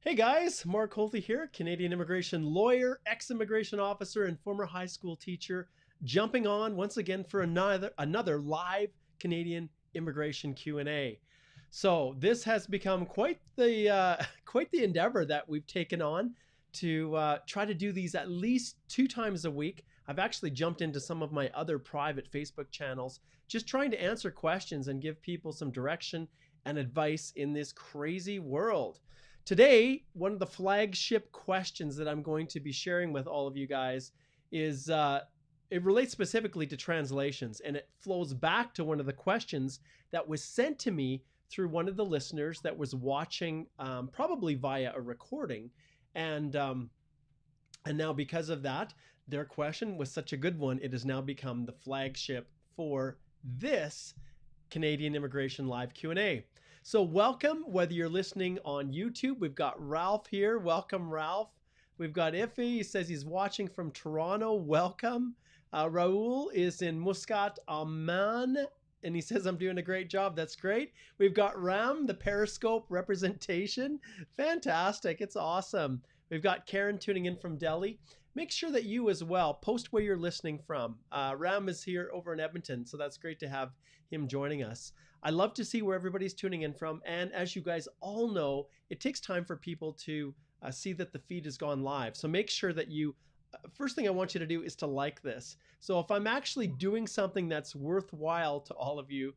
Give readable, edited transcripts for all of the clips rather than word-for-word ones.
Hey guys, Mark Holthe here, Canadian immigration lawyer, ex-immigration officer, and former high school teacher, jumping on once again for another live Canadian immigration Q&A. So this has become quite the quite the endeavor that we've taken on to try to do these at least 2 times a week. I've actually jumped into some of my other private Facebook channels, just trying to answer questions and give people some direction and advice in this crazy world. Today, one of the flagship questions that I'm going to be sharing with all of you guys is it relates specifically to translations, and it flows back to one of the questions that was sent to me through one of the listeners that was watching, probably via a recording, and um, and now because of that, their question was such a good one, it has now become the flagship for this Canadian Immigration Live Q&A. So welcome, whether you're listening on YouTube. We've got Ralph here. Welcome, Ralph. We've got Ife. He says he's watching from Toronto. Welcome. Raul is in Muscat, Oman. And he says, I'm doing a great job. That's great. We've got Ram, the Periscope representation. Fantastic. It's awesome. We've got Karen tuning in from Delhi. Make sure that you as well post where you're listening from. Ram is here over in Edmonton, so that's great to have him joining us. I love to see where everybody's tuning in from. And as you guys all know, it takes time for people to see that the feed has gone live. So make sure that you, first thing I want you to do is to like this. So if I'm actually doing something that's worthwhile to all of you,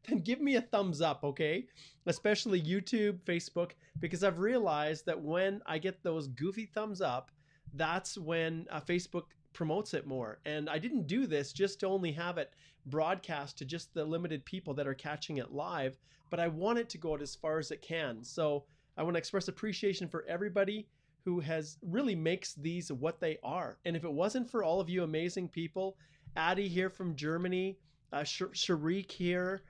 then give me a thumbs up, okay? Especially YouTube, Facebook, because I've realized that when I get those goofy thumbs up, that's when Facebook promotes it more. And I didn't do this just to only have it broadcast to just the limited people that are catching it live, but I want it to go out as far as it can. So I want to express appreciation for everybody who has really makes these what they are. And if it wasn't for all of you amazing people, Addie here from Germany, Sharik here,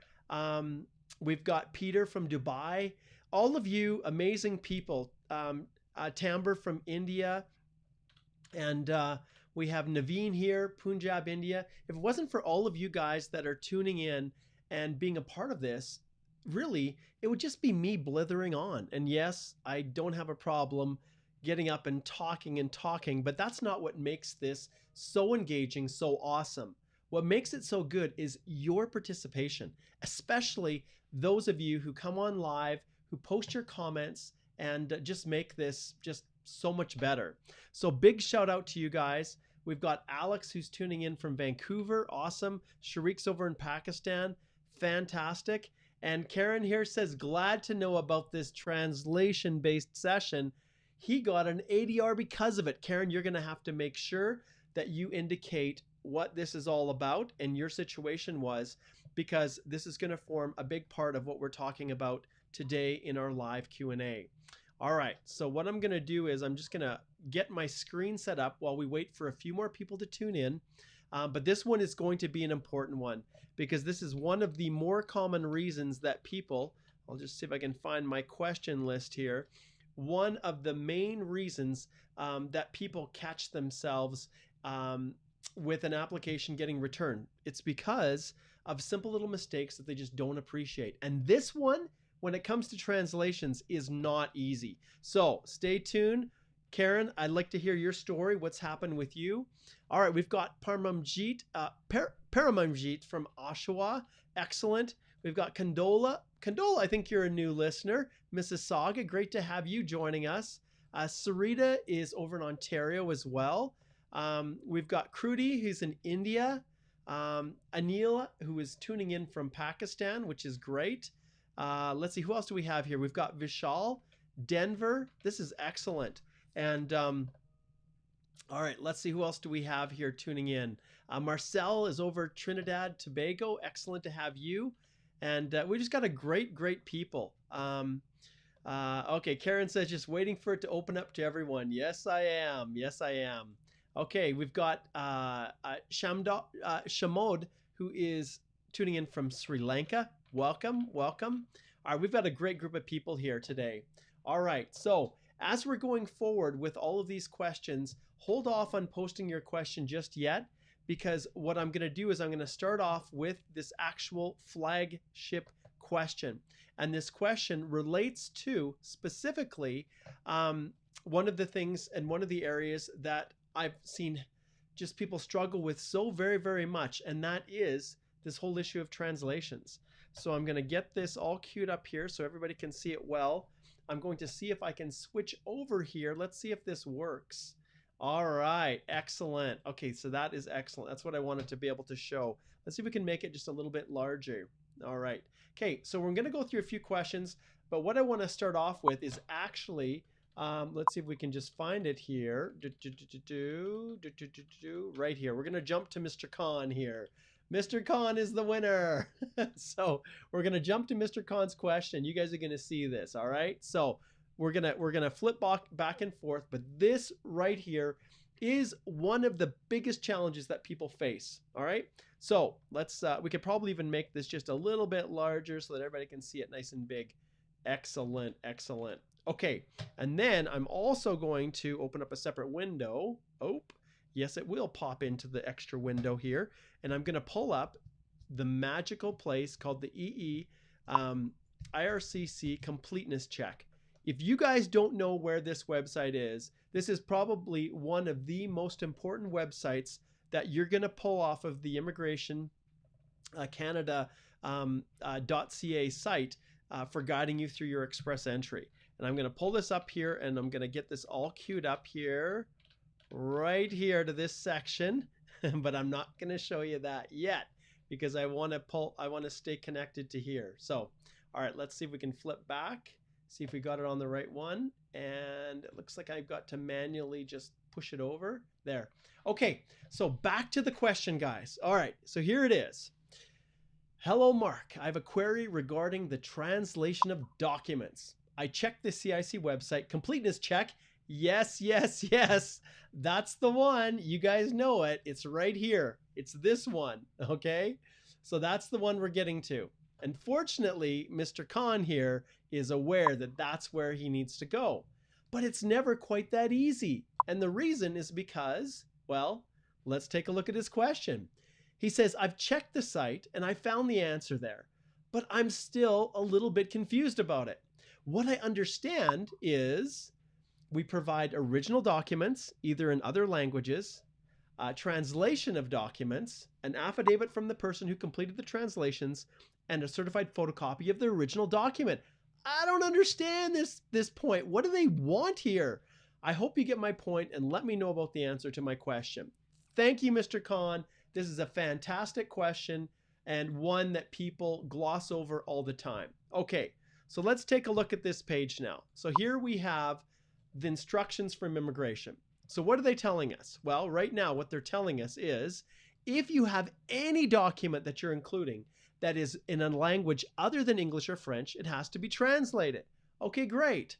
we've got Peter from Dubai, all of you amazing people, Tamber from India, and we have Naveen here, Punjab, India. If it wasn't for all of you guys that are tuning in and being a part of this, really, it would just be me blithering on. And yes, I don't have a problem getting up and talking, but that's not what makes this so engaging, so awesome. What makes it so good is your participation, especially those of you who come on live, who post your comments, and just make this just so much better. So big shout out to you guys. We've got Alex who's tuning in from Vancouver. Awesome. Sharik's over in Pakistan. Fantastic. And Karen here says, glad to know about this translation-based session. He got an ADR because of it. Karen, you're going to have to make sure that you indicate what this is all about and your situation was, because this is going to form a big part of what we're talking about today in our live Q&A. All right, so what I'm going to do is I'm just going to get my screen set up while we wait for a few more people to tune in. But this one is going to be an important one because this is one of the more common reasons that people, I'll just see if I can find my question list here. One of the main reasons that people catch themselves with an application getting returned, it's because of simple little mistakes that they just don't appreciate. And this one, when it comes to translations, is not easy. So stay tuned. Karen, I'd like to hear your story. What's happened with you? All right, we've got Paramamjit from Oshawa. Excellent. We've got Condola. Condola, I think you're a new listener. Mississauga, great to have you joining us. Sarita is over in Ontario as well. We've got Krudi, who's in India. Anila, who is tuning in from Pakistan, which is great. Let's see, who else do we have here? We've got Vishal, Denver. This is excellent. And all right, let's see, who else do we have here tuning in? Marcel is over Trinidad, Tobago. Excellent to have you. And we just got a great people. Okay, Karen says, just waiting for it to open up to everyone. Yes, I am. Yes, I am. Okay, we've got Shamod, who is tuning in from Sri Lanka. Welcome, welcome. All right, we've got a great group of people here today. All right, so as we're going forward with all of these questions, hold off on posting your question just yet, because what I'm going to do is I'm going to start off with this actual flagship question. And this question relates to specifically one of the things and one of the areas that I've seen just people struggle with so very, very much. And that is this whole issue of translations. So I'm going to get this all queued up here so everybody can see it well. I'm going to see if I can switch over here. Let's see if this works. All right, excellent. Okay, so that is excellent. That's what I wanted to be able to show. Let's see if we can make it just a little bit larger. All right. Okay, so we're going to go through a few questions, but what I want to start off with is actually, let's see if we can just find it here. Right here. We're going to jump to Mr. Khan here. Mr. Khan is the winner. So we're going to jump to Mr. Khan's question. You guys are going to see this, all right? So we're gonna flip back and forth, but this right here is one of the biggest challenges that people face, all right? So let's, we could probably even make this just a little bit larger so that everybody can see it nice and big. Excellent, excellent. Okay, and then I'm also going to open up a separate window. Oh, yes, it will pop into the extra window here. And I'm gonna pull up the magical place called the IRCC completeness check. If you guys don't know where this website is, this is probably one of the most important websites that you're going to pull off of the Immigration Canada.ca site for guiding you through your express entry. And I'm going to pull this up here and I'm going to get this all queued up here, right here to this section. But I'm not going to show you that yet because I want to stay connected to here. So, all right, let's see if we can flip back. See if we got it on the right one. And it looks like I've got to manually just push it over. There. Okay, so back to the question, guys. All right, so here it is. Hello, Mark. I have a query regarding the translation of documents. I checked the CIC website. Completeness check. Yes, yes, yes. That's the one. You guys know it. It's right here. It's this one, okay? So that's the one we're getting to. Unfortunately, Mr. Khan here is aware that that's where he needs to go. But it's never quite that easy. And the reason is because, well, let's take a look at his question. He says, I've checked the site and I found the answer there, but I'm still a little bit confused about it. What I understand is we provide original documents, either in other languages, translation of documents, an affidavit from the person who completed the translations, and a certified photocopy of the original document. I don't understand this point. What do they want here? I hope you get my point and let me know about the answer to my question. Thank you, Mr. Khan. This is a fantastic question and one that people gloss over all the time. Okay, so let's take a look at this page now. So here we have the instructions from immigration. So what are they telling us? Well, right now what they're telling us is if you have any document that you're including that is in a language other than English or French, it has to be translated. Okay, great.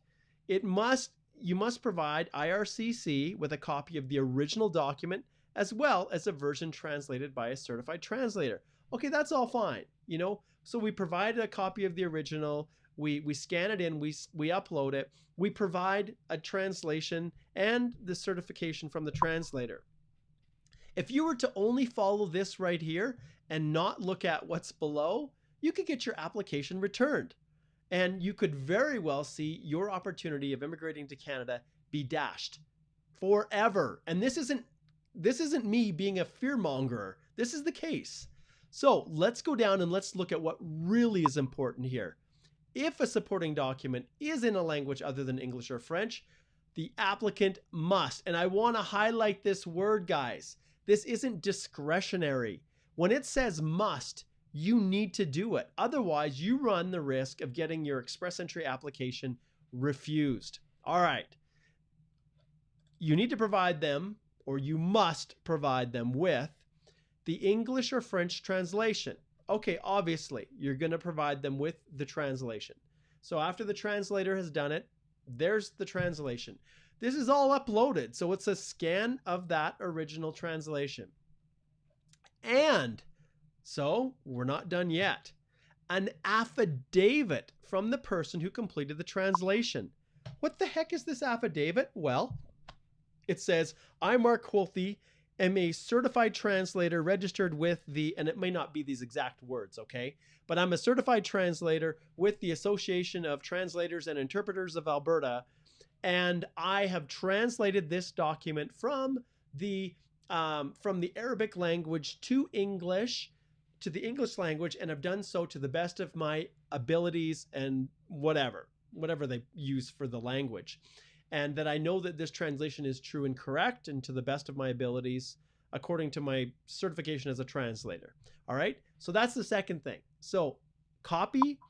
You must provide IRCC with a copy of the original document as well as a version translated by a certified translator. Okay, that's all fine, you know? So we provide a copy of the original, we scan it in, we upload it, we provide a translation and the certification from the translator. If you were to only follow this right here and not look at what's below, you could get your application returned. And you could very well see your opportunity of immigrating to Canada be dashed forever. And this isn't me being a fearmonger. This is the case. So let's go down and let's look at what really is important here. If a supporting document is in a language other than English or French, the applicant must, and I want to highlight this word, guys, this isn't discretionary. When it says must, you need to do it. Otherwise, you run the risk of getting your express entry application refused. All right. You need to provide them, or you must provide them with the English or French translation. Okay, obviously, you're going to provide them with the translation. So after the translator has done it, there's the translation. This is all uploaded, so it's a scan of that original translation. And so we're not done yet. An affidavit from the person who completed the translation. What the heck is this affidavit? Well, it says, I, Mark Holthe, am a certified translator registered with the, and it may not be these exact words, okay? But I'm a certified translator with the Association of Translators and Interpreters of Alberta. And I have translated this document from the Arabic language to English, to the English language, and I've done so to the best of my abilities and whatever they use for the language. And that I know that this translation is true and correct and to the best of my abilities according to my certification as a translator. All right, so that's the second thing. So copy,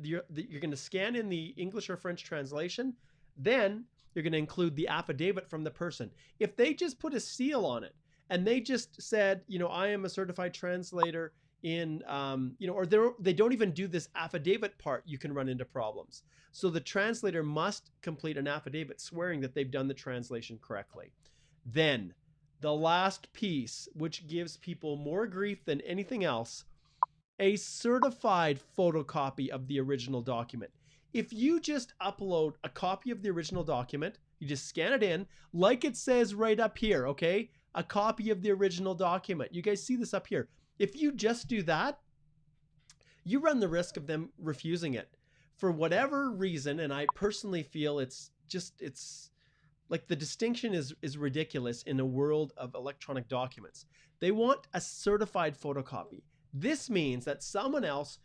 you're going to scan in the English or French translation. Then you're going to include the affidavit from the person. If they just put a seal on it and they just said, you know, I am a certified translator in, you know, or they don't even do this affidavit part, you can run into problems. So the translator must complete an affidavit swearing that they've done the translation correctly. Then the last piece, which gives people more grief than anything else, a certified photocopy of the original document. If you just upload a copy of the original document, you just scan it in, like it says right up here, okay? A copy of the original document. You guys see this up here. If you just do that, you run the risk of them refusing it for whatever reason. And I personally feel it's like the distinction is ridiculous in a world of electronic documents. They want a certified photocopy. This means that someone else,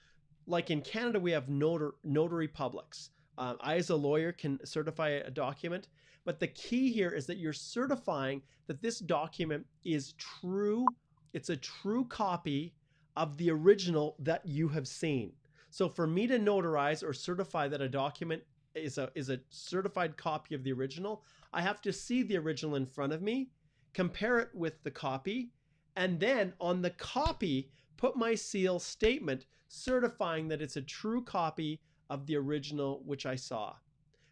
like in Canada, we have notary publics. I, as a lawyer, can certify a document, but the key here is that you're certifying that this document is true. It's a true copy of the original that you have seen. So for me to notarize or certify that a document is a certified copy of the original, I have to see the original in front of me, compare it with the copy, and then on the copy, put my seal statement certifying that it's a true copy of the original which I saw.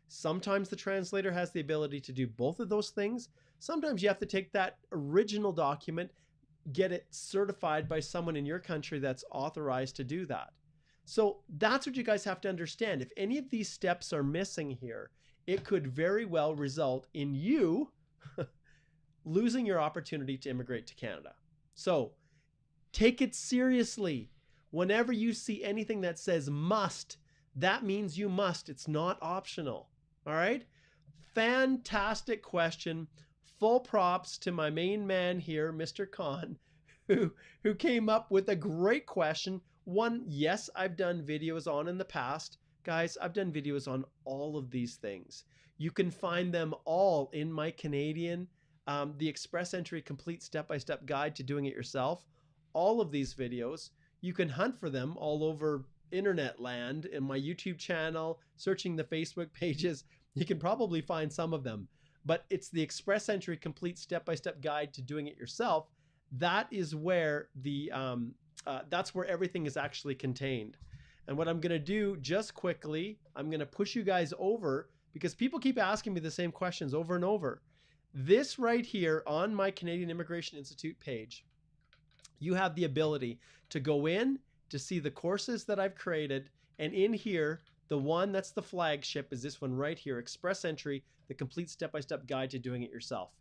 Sometimes the translator has the ability to do both of those things. Sometimes you have to take that original document, get it certified by someone in your country that's authorized to do that. So that's what you guys have to understand. If any of these steps are missing here, it could very well result in you losing your opportunity to immigrate to Canada. So take it seriously. Whenever you see anything that says must, that means you must. It's not optional. All right? Fantastic question. Full props to my main man here, Mr. Khan, who came up with a great question. One, yes, I've done videos on in the past. Guys, I've done videos on all of these things. You can find them all in my Canadian, the Express Entry Complete Step-by-Step Guide to Doing It Yourself. All of these videos, you can hunt for them all over internet land in my YouTube channel, searching the Facebook pages. You can probably find some of them, but it's the Express Entry Complete Step-by-Step Guide to Doing It Yourself. That is where that's where everything is actually contained. And what I'm going to do just quickly, I'm going to push you guys over because people keep asking me the same questions over and over. This right here on my Canadian Immigration Institute page, you have the ability to go in to see the courses that I've created. And in here, the one that's the flagship is this one right here, Express Entry, the Complete Step-by-Step Guide to Doing It Yourself.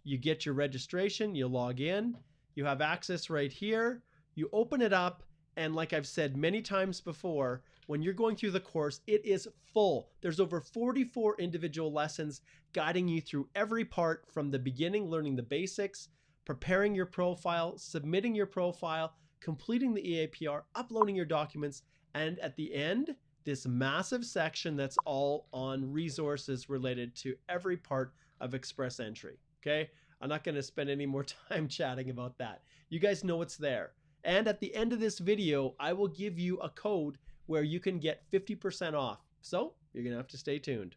You get your registration, you log in, you have access right here, you open it up, and like I've said many times before, when you're going through the course, it is full. There's over 44 individual lessons guiding you through every part from the beginning, learning the basics, preparing your profile, submitting your profile, completing the EAPR, uploading your documents, and at the end, this massive section that's all on resources related to every part of Express Entry, okay? I'm not gonna spend any more time chatting about that. You guys know it's there. And at the end of this video, I will give you a code where you can get 50% off. So you're gonna have to stay tuned.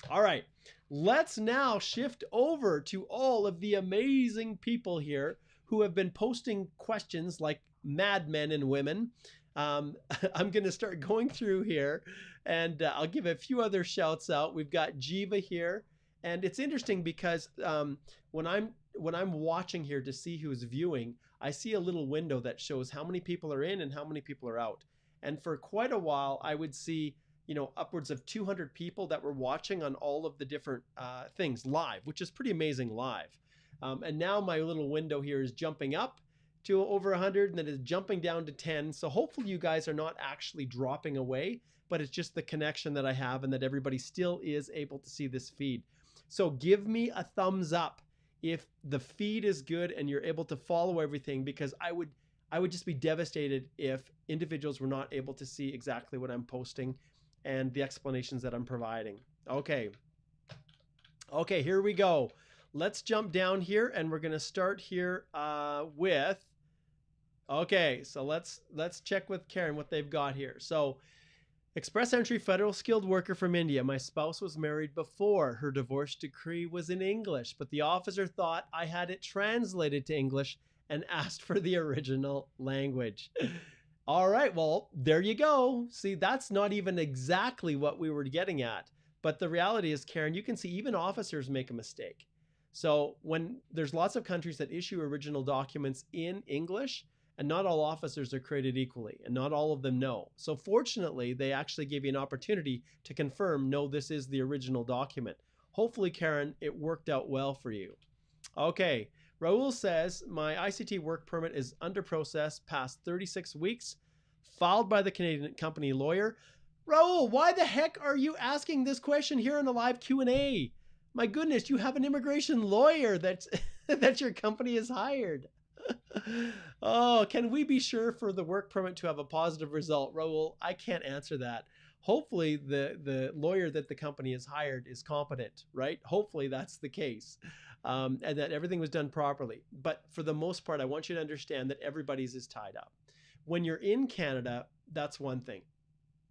All right, let's now shift over to all of the amazing people here who have been posting questions like madmen and women. I'm gonna start going through here and I'll give a few other shouts out. We've got Jiva here. And it's interesting because when I'm watching here to see who's viewing, I see a little window that shows how many people are in and how many people are out. And for quite a while, I would see, you know, upwards of 200 people that were watching on all of the different things live, which is pretty amazing live. And now my little window here is jumping up to over 100 and then it's jumping down to 10. So hopefully you guys are not actually dropping away, but it's just the connection that I have and that everybody still is able to see this feed. So give me a thumbs up if the feed is good and you're able to follow everything, because I would just be devastated if individuals were not able to see exactly what I'm posting and the explanations that I'm providing. Okay, here we go. Let's jump down here and we're gonna start here with, okay, so let's check with Karen what they've got here. So, express entry federal skilled worker from India. My spouse was married before. Her divorce decree was in English, but the officer thought I had it translated to English and asked for the original language. All right, well, there you go. See, that's not even exactly what we were getting at. But the reality is, Karen, you can see even officers make a mistake. So when there's lots of countries that issue original documents in English, and not all officers are created equally, and not all of them know. So fortunately, they actually gave you an opportunity to confirm, no, this is the original document. Hopefully, Karen, it worked out well for you. Okay, Raul says, my ICT work permit is under process past 36 weeks, filed by the Canadian company lawyer. Raul, why the heck are you asking this question here in a live Q&A? My goodness, you have an immigration lawyer that your company has hired. Oh, can we be sure for the work permit to have a positive result? Raul, I can't answer that. Hopefully the lawyer that the company has hired is competent, right? Hopefully that's the case, and that everything was done properly. But for the most part, I want you to understand that everybody's is tied up. When you're in Canada, that's one thing.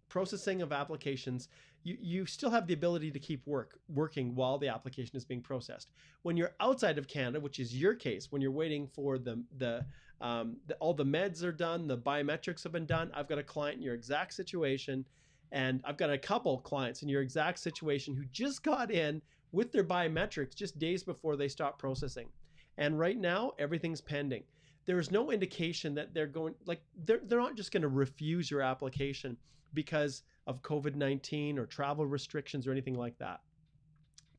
Processing of applications, you still have the ability to keep working while the application is being processed. When you're outside of Canada, which is your case, when you're waiting for all the meds are done, the biometrics have been done. I've got a client in your exact situation, and I've got a couple clients in your exact situation who just got in with their biometrics just days before they stopped processing. And right now, everything's pending. There is no indication that they're not just going to refuse your application because of COVID-19 or travel restrictions or anything like that.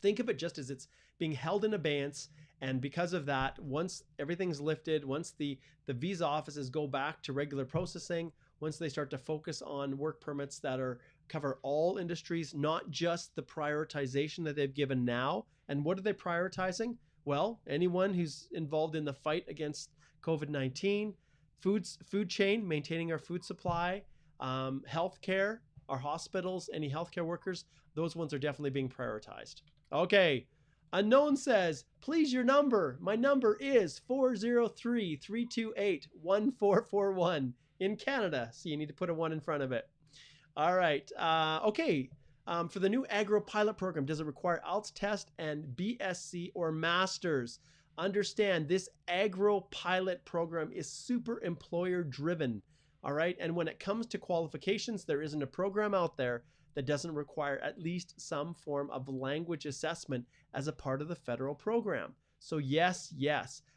Think of it just as it's being held in abeyance. And because of that, once everything's lifted, once the visa offices go back to regular processing, once they start to focus on work permits that cover all industries, not just the prioritization that they've given now. And what are they prioritizing? Well, anyone who's involved in the fight against COVID-19, food chain, maintaining our food supply, healthcare, our hospitals, any healthcare workers, those ones are definitely being prioritized. Okay, Unknown says, please your number. My number is 403-328-1441 in Canada. So you need to put a 1 in front of it. All right, okay. For the new agro pilot program, does it require IELTS test and BSc or master's? Understand this agro pilot program is super employer driven. All right. And when it comes to qualifications, there isn't a program out there that doesn't require at least some form of language assessment as a part of the federal program. So yes.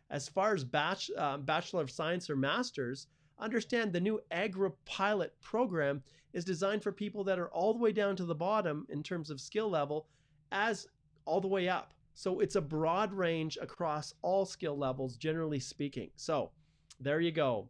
As far as Bachelor of Science or Master's, understand the new agro pilot program is designed for people that are all the way down to the bottom in terms of skill level as all the way up. So it's a broad range across all skill levels, generally speaking. So there you go.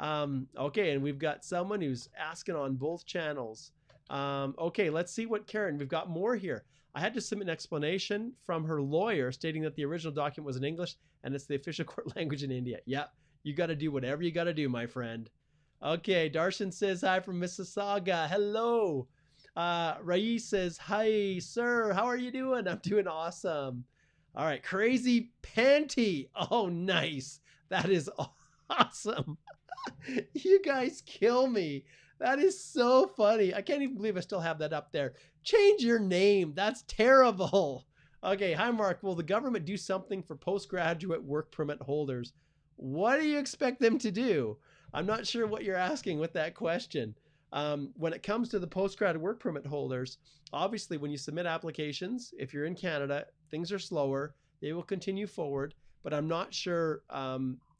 Okay, and we've got someone who's asking on both channels. Okay, let's see what Karen, we've got more here. I had to submit an explanation from her lawyer stating that the original document was in English and it's the official court language in India. Yep, you got to do whatever you got to do, my friend. Okay, Darshan says hi from Mississauga. Hello. Rais says, hi, sir. How are you doing? I'm doing awesome. All right, Crazy Panty. Oh, nice. That is awesome. You guys kill me. That is so funny. I can't even believe I still have that up there. Change your name. That's terrible. Okay, hi, Mark. Will the government do something for postgraduate work permit holders? What do you expect them to do? I'm not sure what you're asking with that question. When it comes to the postgrad work permit holders, obviously when you submit applications, if you're in Canada, things are slower. They will continue forward, but I'm not sure,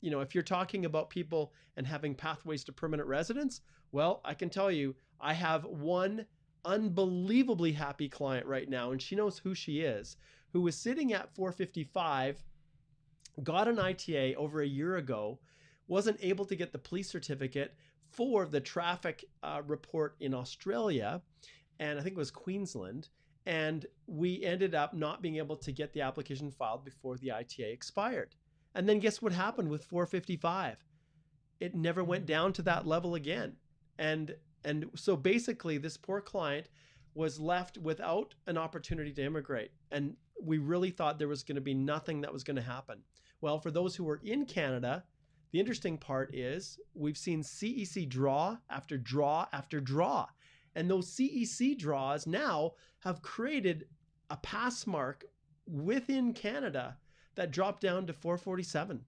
if you're talking about people and having pathways to permanent residence, well, I can tell you, I have one unbelievably happy client right now, and she knows who she is, who was sitting at 455 got an ITA over a year ago, wasn't able to get the police certificate for the traffic report in Australia, and I think it was Queensland. And we ended up not being able to get the application filed before the ITA expired. And then guess what happened with 455? It never went down to that level again. And so basically this poor client was left without an opportunity to immigrate. And we really thought there was going to be nothing that was going to happen. Well, for those who are in Canada, the interesting part is we've seen CEC draw after draw after draw. And those CEC draws now have created a pass mark within Canada that dropped down to 447.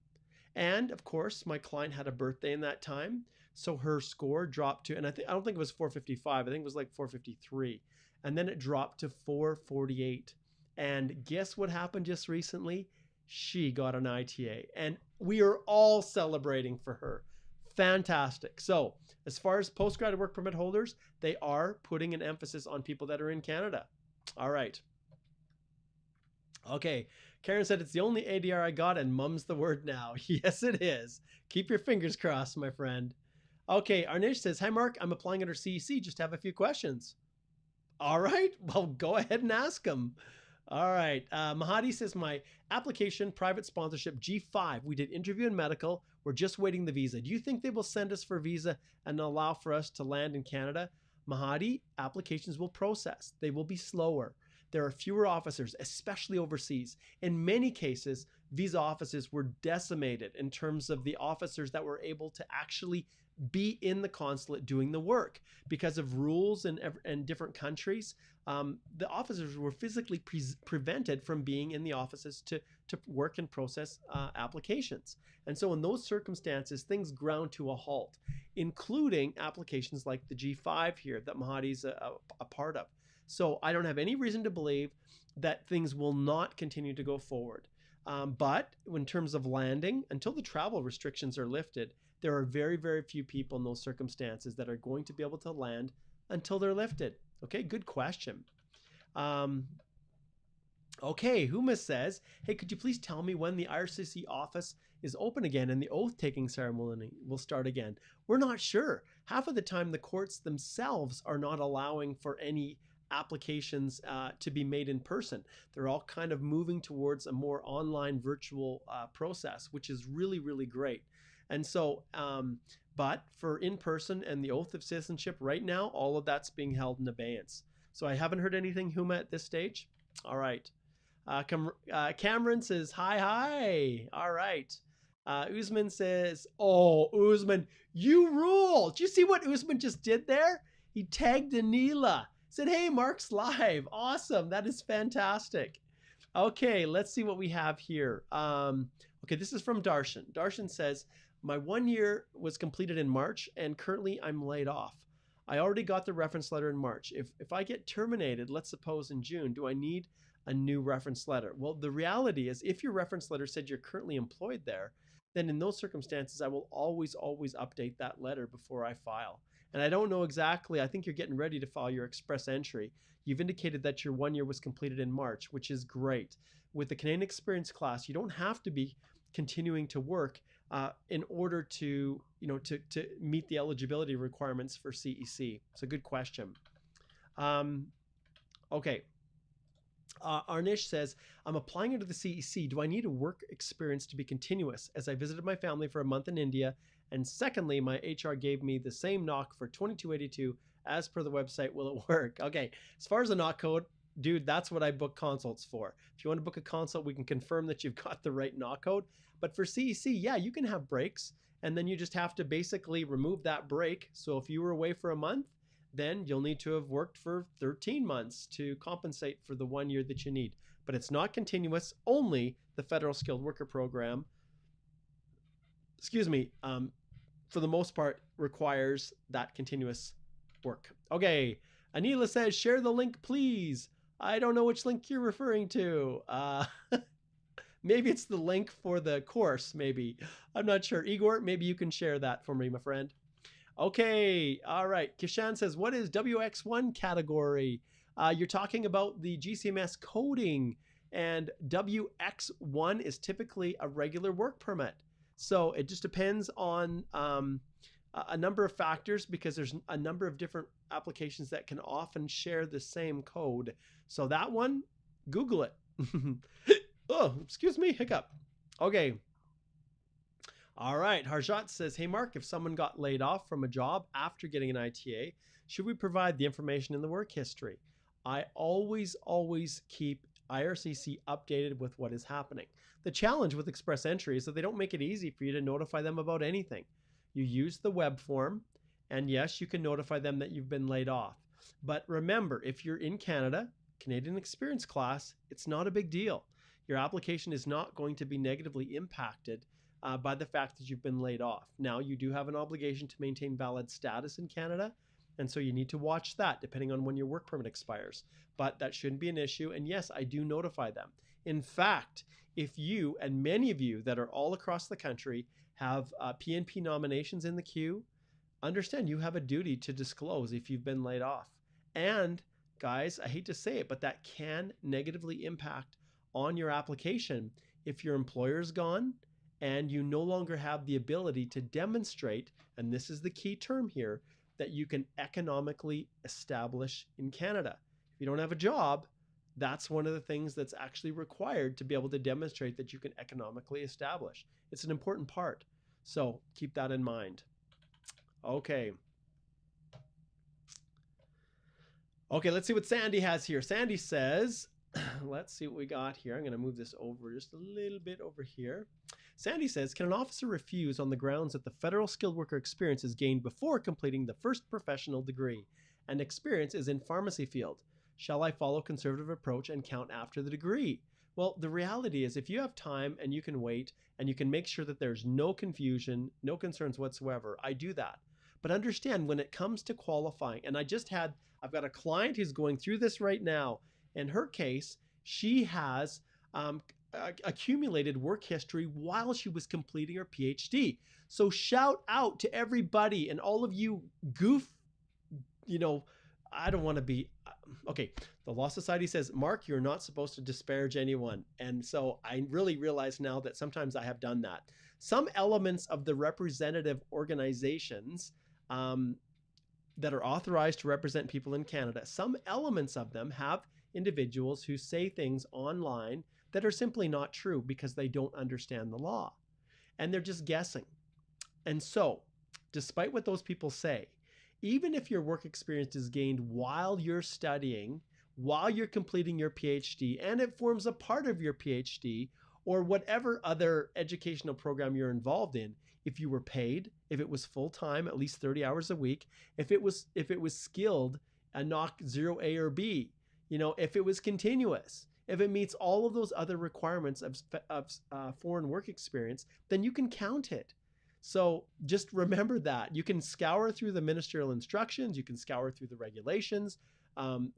And of course, my client had a birthday in that time, so her score dropped to, and I don't think it was 455, I think it was like 453. And then it dropped to 448. And guess what happened just recently? She got an ITA, and we are all celebrating for her. Fantastic. So as far as postgraduate work permit holders, they are putting an emphasis on people that are in Canada. All right. Okay. Karen said it's the only ADR I got, and mum's the word now. Yes, it is. Keep your fingers crossed, my friend. Okay. Arnish says, hi, Mark. I'm applying under CEC. Just have a few questions. All right. Well, go ahead and ask them. All right. Mahadi says, my application, private sponsorship, G5. We did interview and medical. We're just waiting the visa. Do you think they will send us for visa and allow for us to land in Canada? Mahadi, applications will process. They will be slower. There are fewer officers, especially overseas. In many cases, visa offices were decimated in terms of the officers that were able to actually be in the consulate doing the work because of rules in different countries. The officers were physically prevented from being in the offices to work and process applications. And so in those circumstances, things ground to a halt, including applications like the G5 here that Mahadi's a part of. So I don't have any reason to believe that things will not continue to go forward. But in terms of landing, until the travel restrictions are lifted, there are very, very few people in those circumstances that are going to be able to land until they're lifted. Okay, good question. Okay, Huma says, hey, could you please tell me when the IRCC office is open again and the oath-taking ceremony will start again? We're not sure. Half of the time, the courts themselves are not allowing for any applications to be made in person. They're all kind of moving towards a more online virtual process, which is really, really great. And so, but for in-person and the oath of citizenship right now, all of that's being held in abeyance. So I haven't heard anything, Huma, at this stage. All right. Cameron says, hi. All right. Usman says, oh, Usman, you rule. Did you see what Usman just did there? He tagged Anila. Said, hey, Mark's live. Awesome. That is fantastic. Okay, let's see what we have here. Okay, this is from Darshan. Darshan says, my 1 year was completed in March and currently I'm laid off. I already got the reference letter in March. If I get terminated, let's suppose in June, do I need a new reference letter? Well, the reality is if your reference letter said you're currently employed there, then in those circumstances, I will always update that letter before I file. And I don't know exactly, I think you're getting ready to file your express entry. You've indicated that your 1 year was completed in March, which is great. With the Canadian Experience class, you don't have to be continuing to work in order to, to meet the eligibility requirements for CEC. It's a good question. Okay. Arnish says, I'm applying into the CEC. Do I need a work experience to be continuous as I visited my family for a month in India? And secondly, my HR gave me the same knock for 2282 as per the website. Will it work? Okay. As far as the knock code, dude, that's what I book consults for. If you want to book a consult, we can confirm that you've got the right knock code. But for CEC, yeah, you can have breaks. And then you just have to basically remove that break. So if you were away for a month, then you'll need to have worked for 13 months to compensate for the 1 year that you need. But it's not continuous, only the Federal Skilled Worker Program, for the most part, requires that continuous work. Okay, Anila says, share the link, please. I don't know which link you're referring to. Maybe it's the link for the course, maybe. I'm not sure. Igor, maybe you can share that for me, my friend. Okay, all right. Kishan says, what is WX1 category? You're talking about the GCMS coding And WX1 is typically a regular work permit. So it just depends on a number of factors, because there's a number of different applications that can often share the same code. So that one, Google it. Oh, excuse me, hiccup. Okay. All right. Harjat says, hey, Mark, if someone got laid off from a job after getting an ITA, should we provide the information in the work history? I always keep IRCC updated with what is happening. The challenge with Express Entry is that they don't make it easy for you to notify them about anything. You use the web form, and yes, you can notify them that you've been laid off. But remember, if you're in Canada, Canadian Experience class, it's not a big deal. Your application is not going to be negatively impacted by the fact that you've been laid off. Now, you do have an obligation to maintain valid status in Canada, and so you need to watch that depending on when your work permit expires. But that shouldn't be an issue, and yes, I do notify them. In fact, if you, and many of you that are all across the country, have PNP nominations in the queue, understand you have a duty to disclose if you've been laid off. And guys, I hate to say it, but that can negatively impact on your application if your employer's gone and you no longer have the ability to demonstrate, and this is the key term here, that you can economically establish in Canada. If you don't have a job, that's one of the things that's actually required to be able to demonstrate that you can economically establish. It's an important part. So keep that in mind. Okay. Okay, let's see what Sandy has here. Sandy says, let's see what we got here. I'm going to move this over just a little bit over here. Sandy says, can an officer refuse on the grounds that the federal skilled worker experience is gained before completing the first professional degree and experience is in pharmacy field? Shall I follow conservative approach and count after the degree? Well, the reality is if you have time and you can wait and you can make sure that there's no confusion, no concerns whatsoever, I do that. But understand when it comes to qualifying, and I've got a client who's going through this right now. In her case, she has accumulated work history while she was completing her PhD. So shout out to everybody and all of you I don't want to be, okay, the Law Society says, Mark, you're not supposed to disparage anyone. And so I really realize now that sometimes I have done that. Some elements of the representative organizations that are authorized to represent people in Canada, some elements of them have individuals who say things online that are simply not true because they don't understand the law. And they're just guessing. And so, despite what those people say, even if your work experience is gained while you're studying, while you're completing your PhD, and it forms a part of your PhD or whatever other educational program you're involved in, if you were paid, if it was full-time, at least 30 hours a week, if it was skilled, a knock 0A or B, if it was continuous, if it meets all of those other requirements of foreign work experience, then you can count it. So just remember that. You can scour through the ministerial instructions, you can scour through the regulations,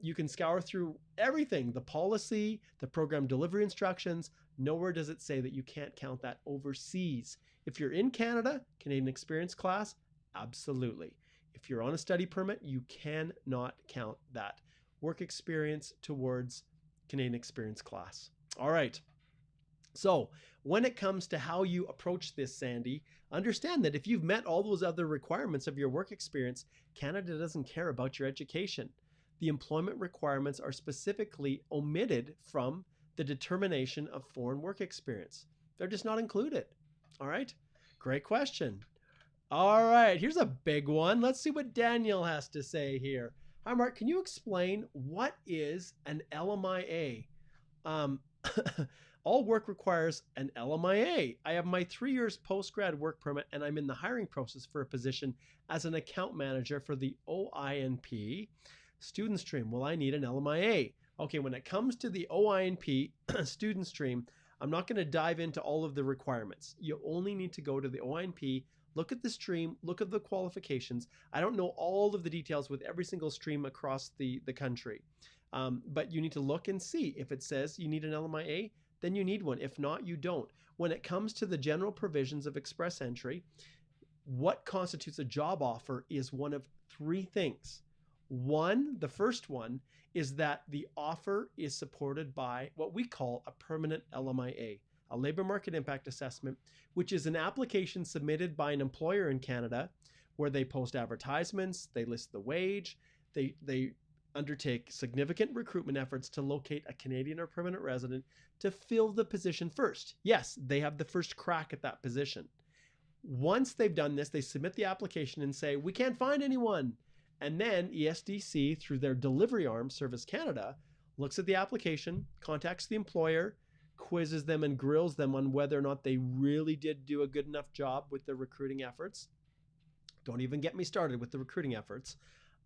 you can scour through everything, the policy, the program delivery instructions. Nowhere does it say that you can't count that overseas. If you're in Canada, Canadian Experience class, absolutely. If you're on a study permit, you cannot count that work experience towards Canadian Experience class. All right. So when it comes to how you approach this, Sandy, understand that if you've met all those other requirements of your work experience, Canada doesn't care about your education. The employment requirements are specifically omitted from the determination of foreign work experience. They're just not included. All right. Great question. All right. Here's a big one. Let's see what Daniel has to say here. Hi, Mark. Can you explain what is an LMIA? All work requires an LMIA. I have my 3 years post-grad work permit and I'm in the hiring process for a position as an account manager for the OINP student stream. Will I need an LMIA? Okay, when it comes to the OINP student stream, I'm not going to dive into all of the requirements. You only need to go to the OINP, look at the stream, look at the qualifications. I don't know all of the details with every single stream across the country, but you need to look and see. If it says you need an LMIA, then you need one. If not, you don't. When it comes to the general provisions of Express Entry, what constitutes a job offer is one of three things. One, the first one, is that the offer is supported by what we call a permanent LMIA, a labor market impact assessment, which is an application submitted by an employer in Canada where they post advertisements, they list the wage, they undertake significant recruitment efforts to locate a Canadian or permanent resident to fill the position first. Yes, they have the first crack at that position. Once they've done this, they submit the application and say, we can't find anyone. And then ESDC, through their delivery arm, Service Canada, looks at the application, contacts the employer, quizzes them and grills them on whether or not they really did do a good enough job with their recruiting efforts. Don't even get me started with the recruiting efforts.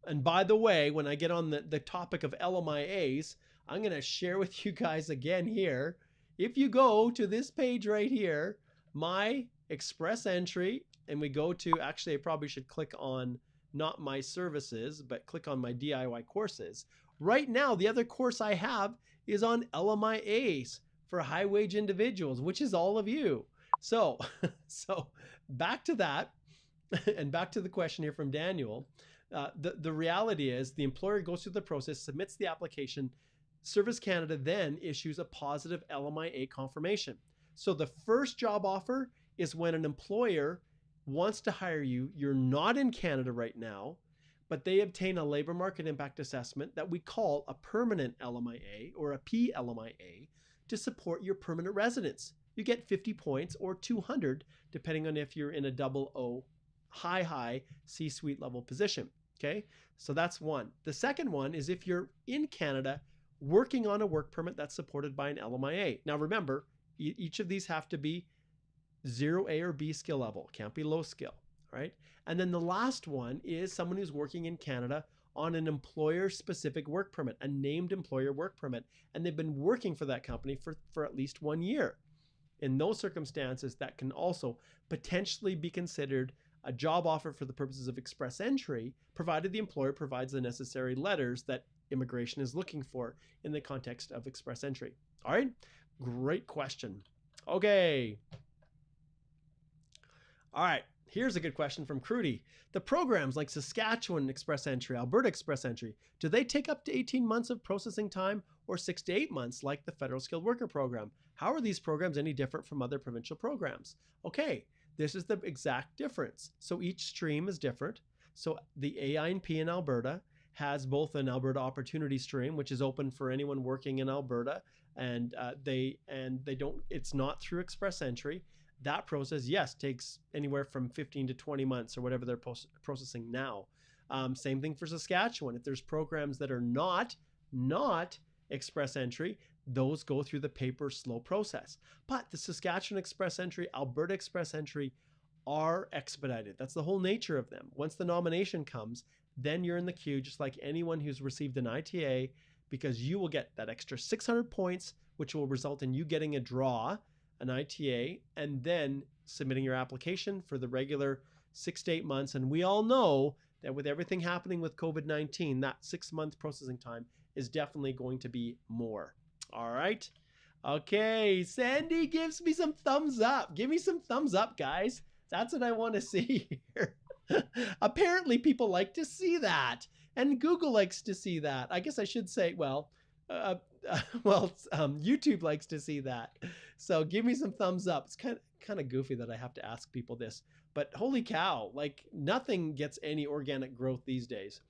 And by the way, when I get on the topic of LMIAs, I'm going to share with you guys again here. If you go to this page right here, my express entry, and we go to, actually I probably should click on not my services, but click on my DIY courses. Right now, the other course I have is on LMIAs for high wage individuals, which is all of you. So back to that, and back to the question here from Daniel. The reality is the employer goes through the process, submits the application. Service Canada then issues a positive LMIA confirmation. So the first job offer is when an employer wants to hire you. You're not in Canada right now, but they obtain a labor market impact assessment that we call a permanent LMIA or a PLMIA to support your permanent residence. You get 50 points or 200, depending on if you're in a double O high C-suite level position. Okay, so that's one. The second one is if you're in Canada working on a work permit that's supported by an LMIA. Now remember, each of these have to be 0A or B skill level, can't be low skill, right? And then the last one is someone who's working in Canada on an employer-specific work permit, a named employer work permit, and they've been working for that company for at least 1 year. In those circumstances, that can also potentially be considered a job offer for the purposes of express entry, provided the employer provides the necessary letters that immigration is looking for in the context of express entry. All right, great question. Okay. All right, here's a good question from Crudy. The programs like Saskatchewan Express Entry, Alberta Express Entry, do they take up to 18 months of processing time or 6 to 8 months like the Federal Skilled Worker Program? How are these programs any different from other provincial programs? Okay, this is the exact difference. So each stream is different. So the AINP in Alberta has both an Alberta Opportunity Stream, which is open for anyone working in Alberta, and it's not through express entry. That process, yes, takes anywhere from 15 to 20 months or whatever they're processing now. Same thing for Saskatchewan. If there's programs that are not express entry, those go through the paper slow process. But the Saskatchewan Express Entry, Alberta Express Entry are expedited. That's the whole nature of them. Once the nomination comes, then you're in the queue just like anyone who's received an ITA, because you will get that extra 600 points, which will result in you getting a draw, an ITA, and then submitting your application for the regular 6 to 8 months. And we all know that with everything happening with COVID-19, that 6-month processing time is definitely going to be more. All right. Okay. Sandy gives me some thumbs up. Give me some thumbs up, guys. That's what I want to see here. Apparently people like to see that, and Google likes to see that. I guess I should say, YouTube likes to see that. So give me some thumbs up. It's kind of goofy that I have to ask people this, but holy cow, like nothing gets any organic growth these days.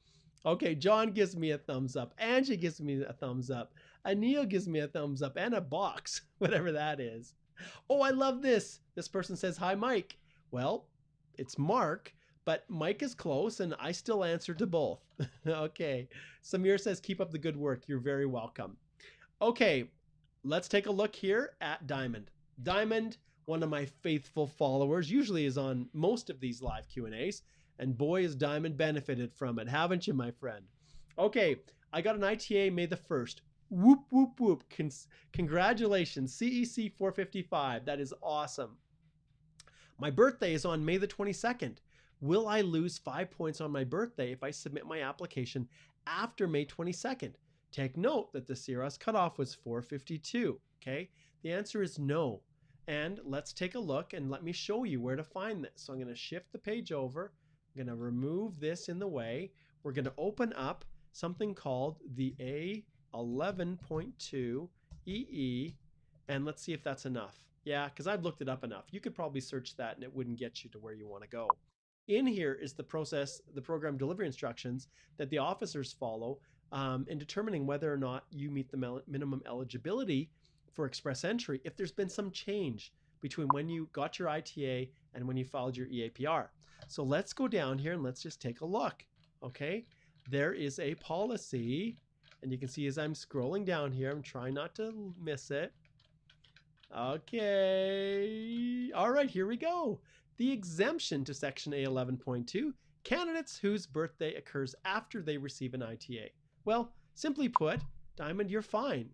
Okay, John gives me a thumbs up. Angie gives me a thumbs up. Anil gives me a thumbs up and a box, whatever that is. Oh, I love this. This person says, hi, Mike. Well, it's Mark, but Mike is close and I still answer to both. Okay. Samir says, keep up the good work. You're very welcome. Okay, let's take a look here at Diamond. Diamond, one of my faithful followers, usually is on most of these live Q&As, and boy, has Diamond benefited from it, haven't you, my friend? Okay, I got an ITA May the 1st. Whoop, whoop, whoop. Congratulations, CEC 455. That is awesome. My birthday is on May the 22nd. Will I lose 5 points on my birthday if I submit my application after May 22nd? Take note that the CRS cutoff was 452, okay? The answer is no. And let's take a look and let me show you where to find this. So I'm going to shift the page over. I'm going to remove this in the way. We're going to open up something called the A11.2 EE, and let's see if that's enough. Yeah, because I've looked it up enough. You could probably search that and it wouldn't get you to where you want to go. In here is the program delivery instructions that the officers follow in determining whether or not you meet the minimum eligibility for express entry if there's been some change between when you got your ITA and when you filed your EAPR. So let's go down here and let's just take a look. Okay, there is a policy, and you can see as I'm scrolling down here, I'm trying not to miss it. Okay, all right, here we go. The exemption to Section A11.2, candidates whose birthday occurs after they receive an ITA. Well, simply put, Diamond, you're fine.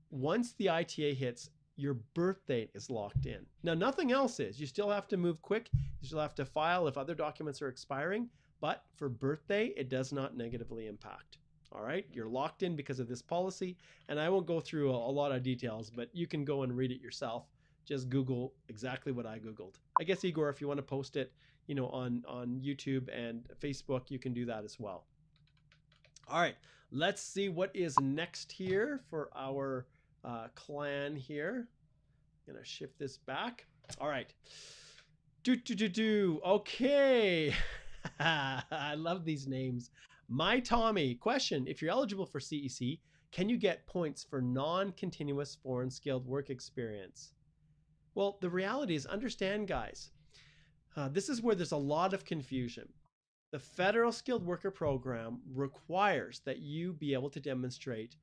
Once the ITA hits, your birth date is locked in. Now, nothing else is. You still have to move quick. You still have to file if other documents are expiring. But for birthday, it does not negatively impact. All right, you're locked in because of this policy. And I won't go through a lot of details, but you can go and read it yourself. Just Google exactly what I Googled. I guess, Igor, if you want to post it, you know, on YouTube and Facebook, you can do that as well. All right, let's see what is next here for our clan here. I'm gonna shift this back. All right. Okay. I love these names. My Tommy, question: if you're eligible for CEC, can you get points for non-continuous foreign skilled work experience? Well, the reality is, understand, guys, this is where there's a lot of confusion. The Federal Skilled Worker Program requires that you be able to demonstrate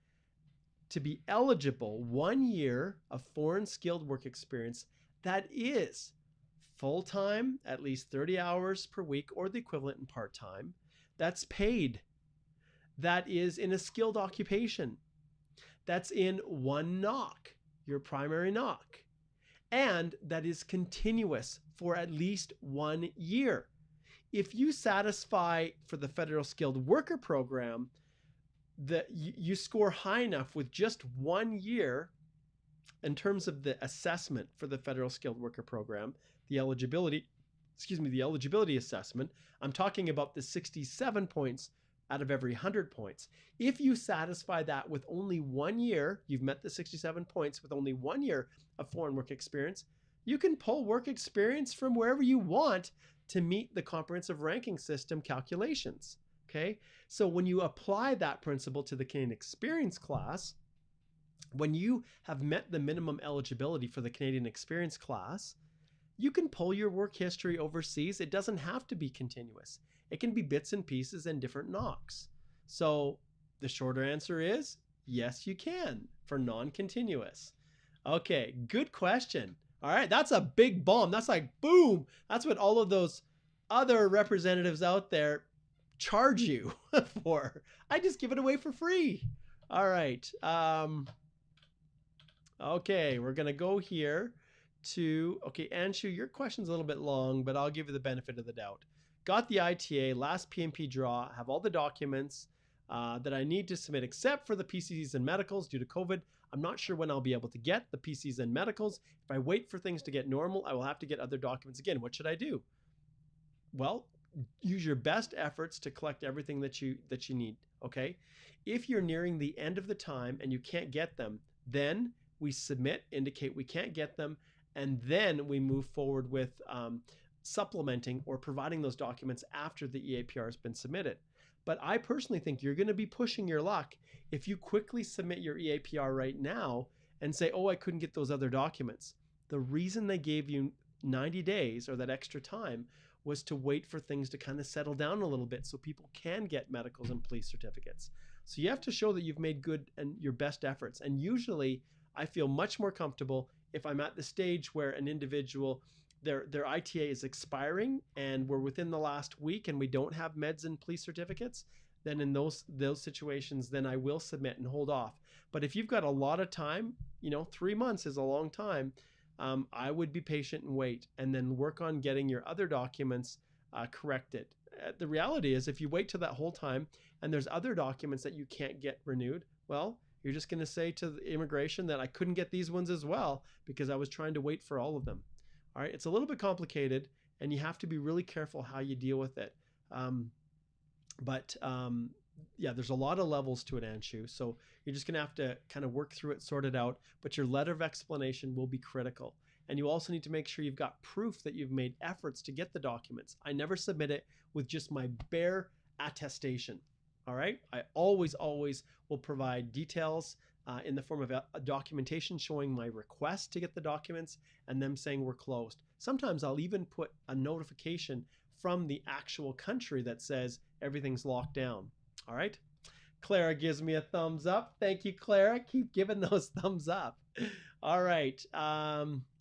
to be eligible 1 year of foreign skilled work experience that is full-time, at least 30 hours per week or the equivalent in part-time, that's paid, that is in a skilled occupation, that's in one knock, your primary knock, and that is continuous for at least 1 year. If you satisfy for the Federal Skilled Worker Program, that you score high enough with just 1 year in terms of the assessment for the Federal Skilled Worker Program, the eligibility assessment. I'm talking about the 67 points out of every 100 points. If you satisfy that with only 1 year, you've met the 67 points with only 1 year of foreign work experience, you can pull work experience from wherever you want to meet the comprehensive ranking system calculations. Okay, so when you apply that principle to the Canadian Experience class, when you have met the minimum eligibility for the Canadian Experience class, you can pull your work history overseas. It doesn't have to be continuous. It can be bits and pieces and different knocks. So the shorter answer is yes, you can for non-continuous. Okay, good question. All right, that's a big bomb. That's like boom. That's what all of those other representatives out there charge you for. I just give it away for free. All right. Okay, we're gonna go here to, okay, Anshu, your question's a little bit long, but I'll give you the benefit of the doubt. Got the ITA, last PMP draw, have all the documents that I need to submit except for the PCs and medicals due to COVID. I'm not sure when I'll be able to get the PCs and medicals. If I wait for things to get normal, I will have to get other documents again. What should I do? Well, use your best efforts to collect everything that you need, okay? If you're nearing the end of the time and you can't get them, then we submit, indicate we can't get them, and then we move forward with supplementing or providing those documents after the EAPR has been submitted. But I personally think you're going to be pushing your luck if you quickly submit your EAPR right now and say, oh, I couldn't get those other documents. The reason they gave you 90 days or that extra time was to wait for things to kind of settle down a little bit so people can get medicals and police certificates. So you have to show that you've made good and your best efforts. And usually I feel much more comfortable if I'm at the stage where an individual, their ITA is expiring and we're within the last week and we don't have meds and police certificates, then in those situations, then I will submit and hold off. But if you've got a lot of time, 3 months is a long time, I would be patient and wait and then work on getting your other documents corrected. The reality is if you wait till that whole time and there's other documents that you can't get renewed, well, you're just going to say to the immigration that I couldn't get these ones as well because I was trying to wait for all of them. All right, it's a little bit complicated and you have to be really careful how you deal with it. yeah, there's a lot of levels to it, Anshu. So you're just going to have to kind of work through it, sort it out. But your letter of explanation will be critical. And you also need to make sure you've got proof that you've made efforts to get the documents. I never submit it with just my bare attestation. All right. I always will provide details in the form of a documentation showing my request to get the documents and them saying we're closed. Sometimes I'll even put a notification from the actual country that says everything's locked down. All right. Clara gives me a thumbs up. Thank you, Clara. Keep giving those thumbs up. All right.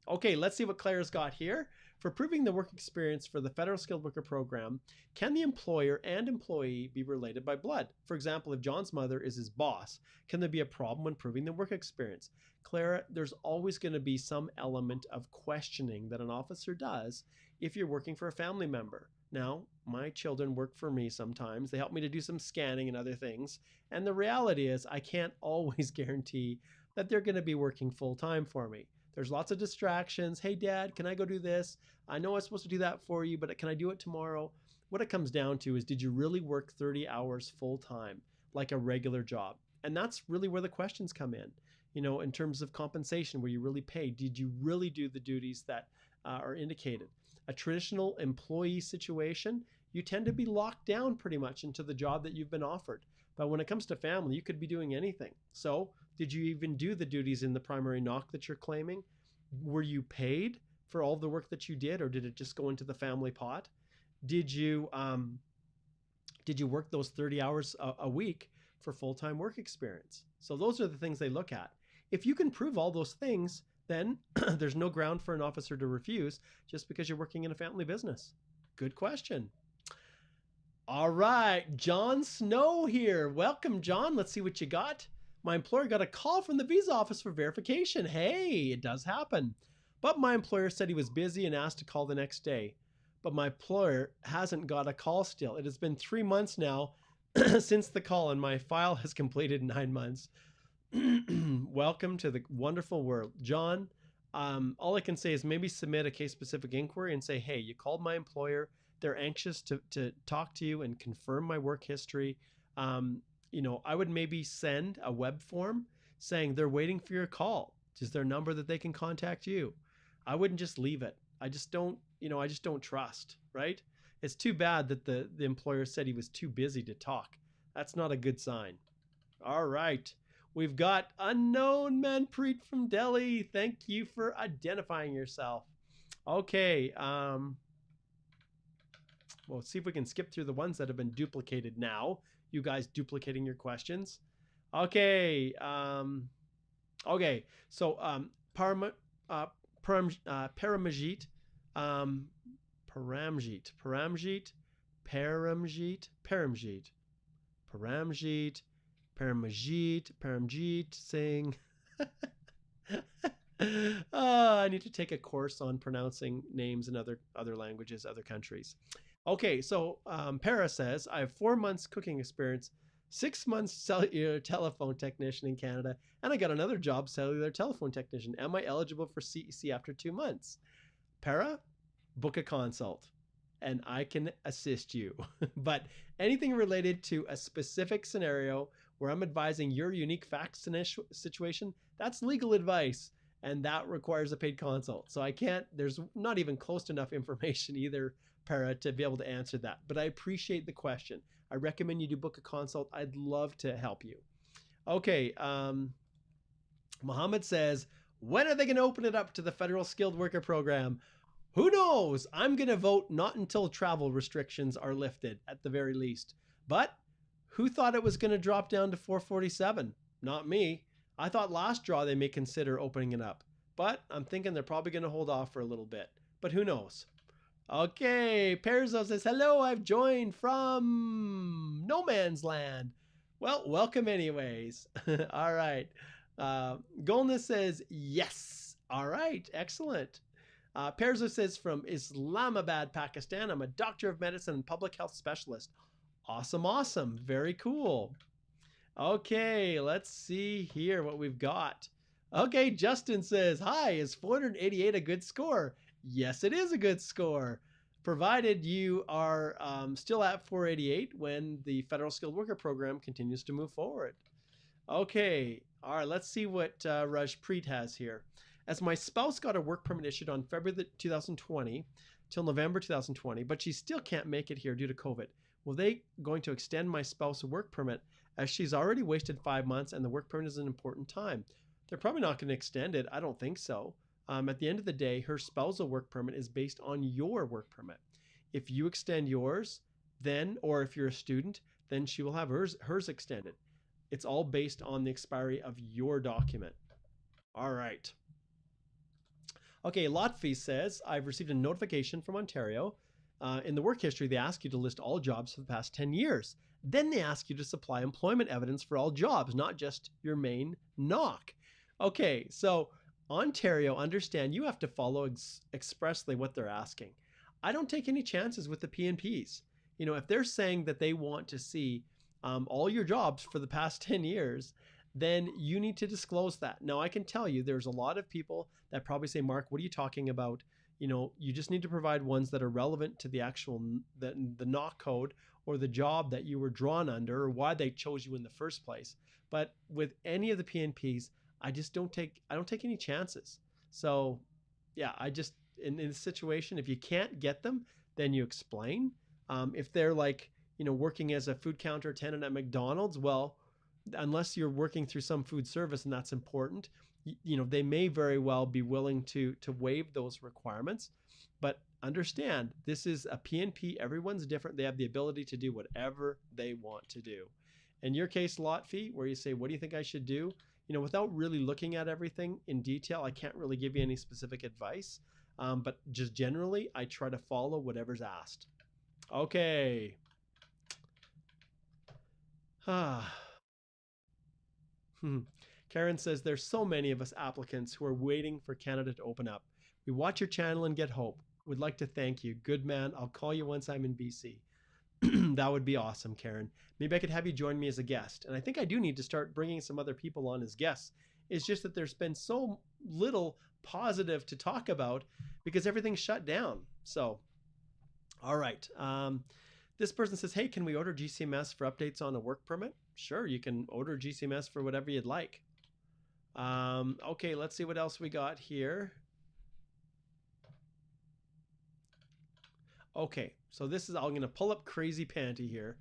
Okay, let's see what Clara's got here. For proving the work experience for the Federal Skilled Worker Program, can the employer and employee be related by blood? For example, if John's mother is his boss, can there be a problem when proving the work experience? Clara, there's always going to be some element of questioning that an officer does if you're working for a family member. Now, my children work for me sometimes. They help me to do some scanning and other things. And the reality is I can't always guarantee that they're going to be working full time for me. There's lots of distractions. Hey, Dad, can I go do this? I know I'm supposed to do that for you, but can I do it tomorrow? What it comes down to is, did you really work 30 hours full time, like a regular job? And that's really where the questions come in. You know, in terms of compensation, were you really paid? Did you really do the duties that are indicated? A traditional employee situation, you tend to be locked down pretty much into the job that you've been offered. But when it comes to family, you could be doing anything. So did you even do the duties in the primary knock that you're claiming? Were you paid for all the work that you did, or did it just go into the family pot? Did you work those 30 hours a week for full-time work experience? So those are the things they look at. If you can prove all those things, then there's no ground for an officer to refuse just because you're working in a family business. Good question. All right, John Snow here. Welcome, John. Let's see what you got. My employer got a call from the visa office for verification. Hey, it does happen. But my employer said he was busy and asked to call the next day. But my employer hasn't got a call still. It has been 3 months now since the call, and my file has completed 9 months. Welcome to the wonderful world. John, all I can say is maybe submit a case-specific inquiry and say, hey, you called my employer. They're anxious to talk to you and confirm my work history. You know, I would maybe send a web form saying they're waiting for your call. Is there a number that they can contact you? I wouldn't just leave it. I just don't trust, right? It's too bad that the employer said he was too busy to talk. That's not a good sign. All right. We've got unknown Manpreet from Delhi. Thank you for identifying yourself. Okay. We'll see if we can skip through the ones that have been duplicated now. You guys duplicating your questions. Okay. Okay. So Paramajit. Paramjit. Singh. I need to take a course on pronouncing names in other languages, other countries. Okay, so Para says, I have 4 months cooking experience, 6 months cellular telephone technician in Canada, and I got another job, cellular telephone technician. Am I eligible for CEC after 2 months? Para, book a consult, and I can assist you. But anything related to a specific scenario where I'm advising your unique facts situation, that's legal advice, and that requires a paid consult. So I can't, there's not even close to enough information either, Para, to be able to answer that. But I appreciate the question. I recommend you do book a consult. I'd love to help you. Okay, Mohammed says, when are they going to open it up to the Federal Skilled Worker Program? Who knows? I'm going to vote not until travel restrictions are lifted at the very least. But who thought it was going to drop down to 447? Not me. I thought last draw they may consider opening it up. But I'm thinking they're probably going to hold off for a little bit. But who knows? Okay, Perzo says, hello, I've joined from no man's land. Well, welcome anyways. All right. Golna says, yes. All right, excellent. Perzo says, from Islamabad, Pakistan, I'm a doctor of medicine and public health specialist. Awesome, awesome. Very cool. Okay, let's see here what we've got. Okay, Justin says, hi, is 488 a good score? Yes, it is a good score. provided you are still at 488 when the federal skilled worker program continues to move forward. Okay, all right, let's see what Rajpreet has here. As my spouse got a work permit issued on February 2020 till November 2020, but she still can't make it here due to COVID. Will they going to extend my spouse a work permit as she's already wasted 5 months and the work permit is an important time? They're probably not going to extend it. I don't think so. At the end of the day, her spousal work permit is based on your work permit. If you extend yours, then, or if you're a student, then she will have hers extended. It's all based on the expiry of your document. All right. Okay, Lotfi says, I've received a notification from Ontario. In the work history, they ask you to list all jobs for the past 10 years. Then they ask you to supply employment evidence for all jobs, not just your main knock. Okay, so Ontario, understand you have to follow expressly what they're asking. I don't take any chances with the PNPs. You know, if they're saying that they want to see all your jobs for the past 10 years, then you need to disclose that. Now, I can tell you there's a lot of people that probably say, Mark, what are you talking about? You know, you just need to provide ones that are relevant to the actual, the knock code or the job that you were drawn under or why they chose you in the first place. But with any of the PNPs, I don't take any chances. So yeah, I just, in this situation, if you can't get them, then you explain. If they're like, you know, working as a food counter attendant at McDonald's, well, unless you're working through some food service and that's important, you know, they may very well be willing to waive those requirements. But understand, this is a PNP. Everyone's different. They have the ability to do whatever they want to do. In your case, lot fee, where you say, what do you think I should do? You know, without really looking at everything in detail, I can't really give you any specific advice. But just generally, I try to follow whatever's asked. Okay. Karen says there's so many of us applicants who are waiting for Canada to open up. We watch your channel and get hope. Would like to thank you. Good man. I'll call you once I'm in BC. That would be awesome, Karen. Maybe I could have you join me as a guest. And I think I do need to start bringing some other people on as guests. It's just that there's been so little positive to talk about because everything's shut down. So, all right. This person says, hey, can we order GCMS for updates on a work permit? Sure, you can order GCMS for whatever you'd like. Okay, let's see what else we got here. Okay, so this is, I'm going to pull up Crazy Panty here.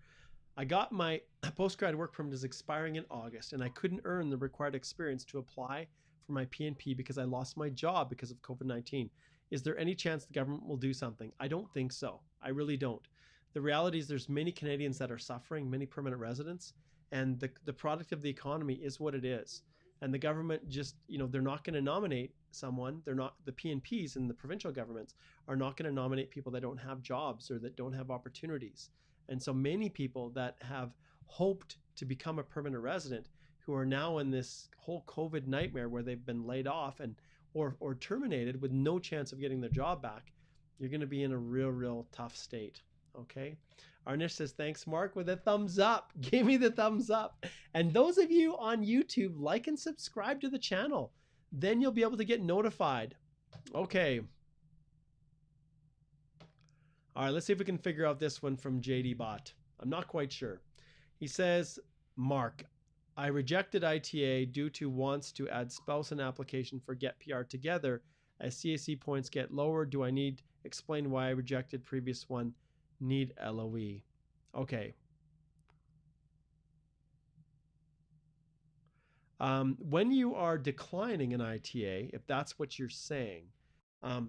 I got my postgrad work permit is expiring in August, and I couldn't earn the required experience to apply for my PNP because I lost my job because of COVID-19. Is there any chance the government will do something? I don't think so. I really don't. The reality is there's many Canadians that are suffering, many permanent residents, and the product of the economy is what it is. And the government just, you know, they're not going to nominate someone. They're not, the PNPs and the provincial governments are not going to nominate people that don't have jobs or that don't have opportunities. And so many people that have hoped to become a permanent resident who are now in this whole COVID nightmare where they've been laid off and or terminated with no chance of getting their job back, you're going to be in a real tough state. Okay. Arnish says, thanks, Mark, with a thumbs up. Give me the thumbs up. And those of you on YouTube, like and subscribe to the channel. Then you'll be able to get notified. Okay. All right, let's see if we can figure out this one from JD Bot. I'm not quite sure. He says, Mark, I rejected ITA due to wants to add spouse and application for Get PR together. As CAC points get lower, do I need explain why I rejected previous one? Need LOE. Okay. When you are declining an ITA, if that's what you're saying,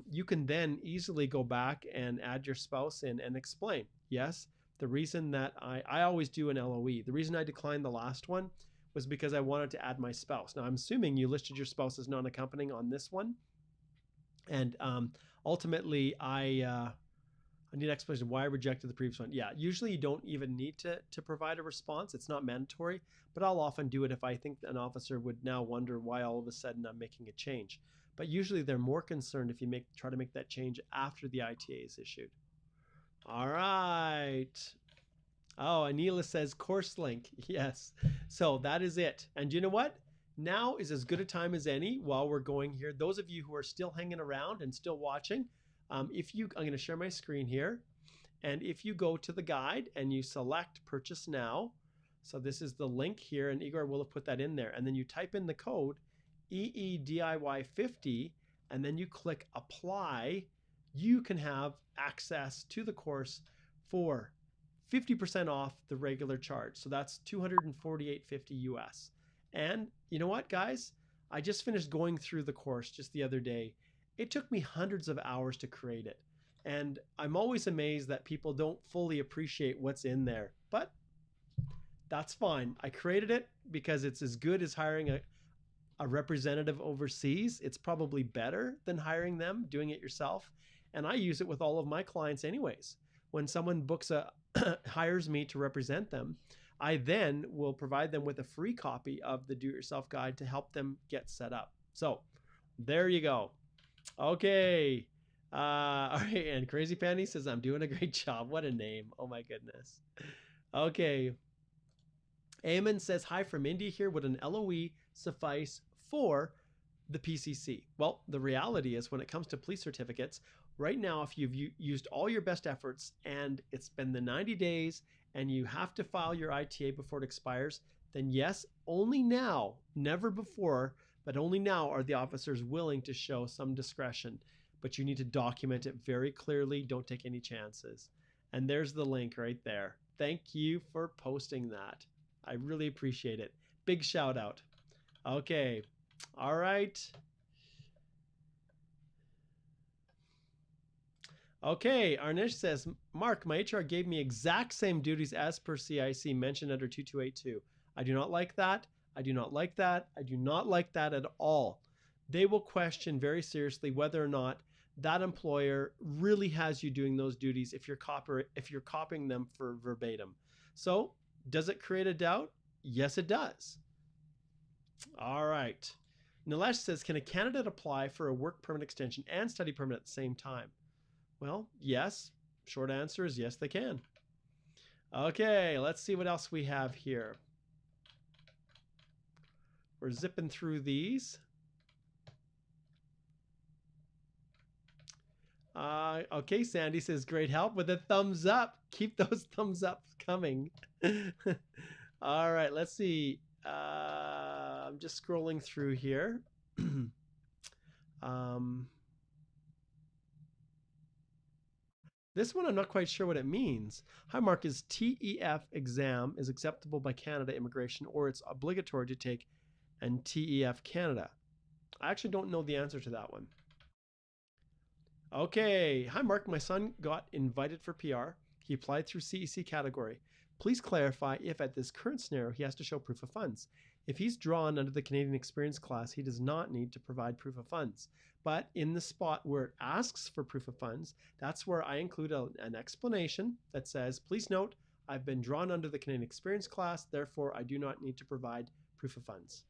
you can then easily go back and add your spouse in and explain. Yes, the reason that I always do an LOE. The reason I declined the last one was because I wanted to add my spouse. Now, I'm assuming you listed your spouse as non-accompanying on this one. And ultimately, I need explanation why I rejected the previous one. Yeah, usually you don't even need to provide a response. It's not mandatory, but I'll often do it if I think an officer would now wonder why all of a sudden I'm making a change. But usually they're more concerned if you try to make that change after the ITA is issued. All right. Oh, Anila says course link. Yes. So that is it. And you know what? Now is as good a time as any while we're going here. Those of you who are still hanging around and still watching, I'm going to share my screen here. And if you go to the guide and you select purchase now, so this is the link here, and Igor will have put that in there. And then you type in the code EEDIY50, and then you click apply. You can have access to the course for 50% off the regular charge. So that's $248.50 US. And you know what, guys? I just finished going through the course just the other day. It took me hundreds of hours to create it. And I'm always amazed that people don't fully appreciate what's in there. But that's fine. I created it because it's as good as hiring a representative overseas. It's probably better than hiring them, doing it yourself. And I use it with all of my clients anyways. When someone hires me to represent them, I then will provide them with a free copy of the do-it-yourself guide to help them get set up. So there you go. Okay. All right. And Crazy Fanny says, I'm doing a great job. What a name. Oh my goodness. Okay. Eamon says, hi from India here. Would an LOE suffice for the PCC? Well, the reality is when it comes to police certificates, right now, if you've used all your best efforts and it's been the 90 days and you have to file your ITA before it expires, then yes, only now, never before, but only now are the officers willing to show some discretion. But you need to document it very clearly. Don't take any chances. And there's the link right there. Thank you for posting that. I really appreciate it. Big shout out. Okay. All right. Okay, Arnish says, Mark, my HR gave me exact same duties as per CIC mentioned under 2282. I do not like that. I do not like that. I do not like that at all. They will question very seriously whether or not that employer really has you doing those duties if you're copying them for verbatim. So does it create a doubt? Yes, it does. All right. Nilesh says, can a candidate apply for a work permit extension and study permit at the same time? Well, yes. Short answer is yes, they can. Okay, let's see what else we have here. We're zipping through these. Okay, Sandy says, great help with a thumbs up. Keep those thumbs up coming. All right, let's see. I'm just scrolling through here. This one I'm not quite sure what it means. Hi, Mark, is TEF exam is acceptable by Canada Immigration or it's obligatory to take an TEF Canada? I actually don't know the answer to that one. Okay. Hi, Mark. My son got invited for PR. He applied through CEC category. Please clarify if at this current scenario he has to show proof of funds. If he's drawn under the Canadian Experience class, he does not need to provide proof of funds. But in the spot where it asks for proof of funds, that's where I include an explanation that says, please note, I've been drawn under the Canadian Experience class, therefore I do not need to provide proof of funds.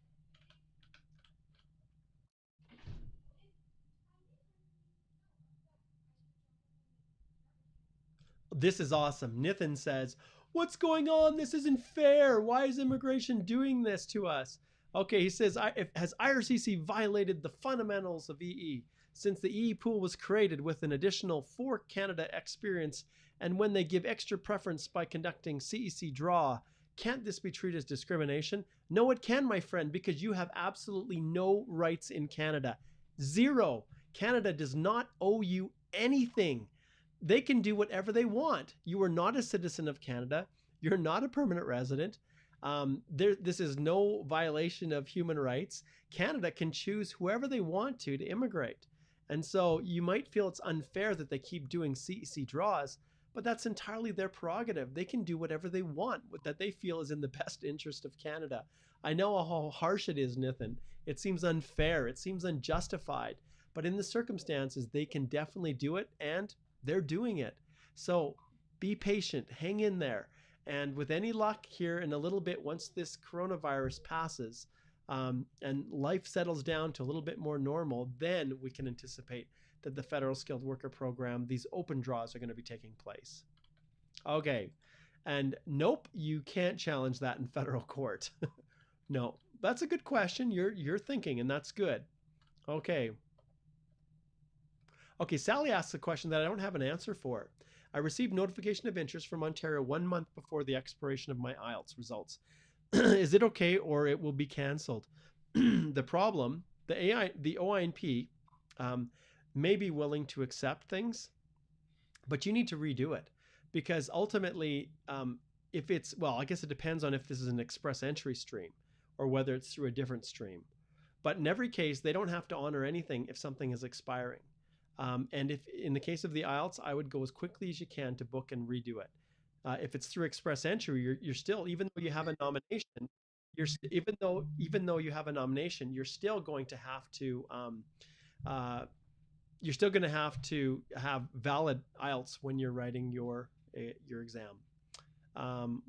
This is awesome. Nithin says, what's going on? This isn't fair. Why is immigration doing this to us? Okay, he says, has IRCC violated the fundamentals of EE since the EE pool was created with an additional 4 Canada experience, and when they give extra preference by conducting CEC draw, can't this be treated as discrimination? No, it can, my friend, because you have absolutely no rights in Canada. Zero. Canada does not owe you anything. They can do whatever they want. You are not a citizen of Canada. You're not a permanent resident. This is no violation of human rights. Canada can choose whoever they want to immigrate. And so you might feel it's unfair that they keep doing CEC draws, but that's entirely their prerogative. They can do whatever they want that they feel is in the best interest of Canada. I know how harsh it is, Nithin. It seems unfair. It seems unjustified. But in the circumstances, they can definitely do it, and they're doing it. So be patient, hang in there. And with any luck here in a little bit, once this coronavirus passes and life settles down to a little bit more normal, then we can anticipate that the Federal Skilled Worker Program, these open draws are going to be taking place. Okay. And nope, you can't challenge that in federal court. No, that's a good question. You're thinking, and that's good. Okay. Okay, Sally asks a question that I don't have an answer for. I received notification of interest from Ontario 1 month before the expiration of my IELTS results. Is it okay or it will be canceled? The problem, the OINP um, may be willing to accept things, but you need to redo it because ultimately, if it's, well, I guess it depends on if this is an express entry stream or whether it's through a different stream. But in every case, they don't have to honor anything if something is expiring. And if in the case of the IELTS, I would go as quickly as you can to book and redo it. If it's through express entry, you're still, even though you have a nomination, even though you have a nomination, you're still going to have to uh, have valid IELTS when you're writing your exam,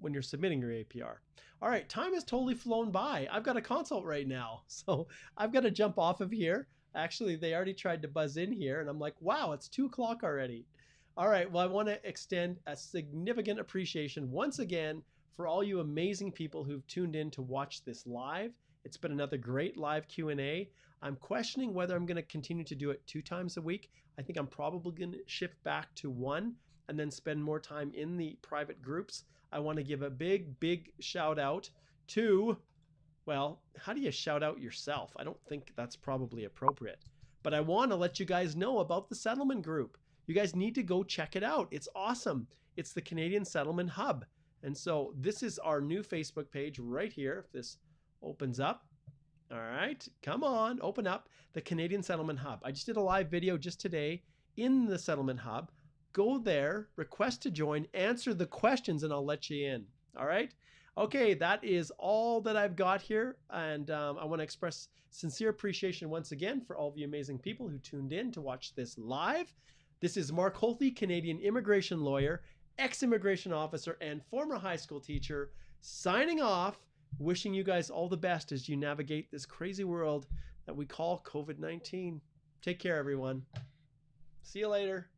when you're submitting your APR. All right, time has totally flown by. I've got a consult right now, so I've got to jump off of here. Actually, they already tried to buzz in here, and I'm like, wow, it's 2 o'clock already. All right, well, I want to extend a significant appreciation once again for all you amazing people who've tuned in to watch this live. It's been another great live Q&A. I'm questioning whether I'm going to continue to do it 2 times a week. I think I'm probably going to shift back to 1 and then spend more time in the private groups. I want to give a big shout out to, well, how do you shout out yourself? I don't think that's probably appropriate. But I want to let you guys know about the settlement group. You guys need to go check it out. It's awesome. It's the Canadian Settlement Hub. And so this is our new Facebook page right here. If this opens up. All right, come on, open up the Canadian Settlement Hub. I just did a live video just today in the Settlement Hub. Go there, request to join, answer the questions, and I'll let you in. All right? Okay, that is all that I've got here. And I want to express sincere appreciation once again for all of you amazing people who tuned in to watch this live. This is Mark Holthe, Canadian immigration lawyer, ex-immigration officer, and former high school teacher, signing off, wishing you guys all the best as you navigate this crazy world that we call COVID-19. Take care, everyone. See you later.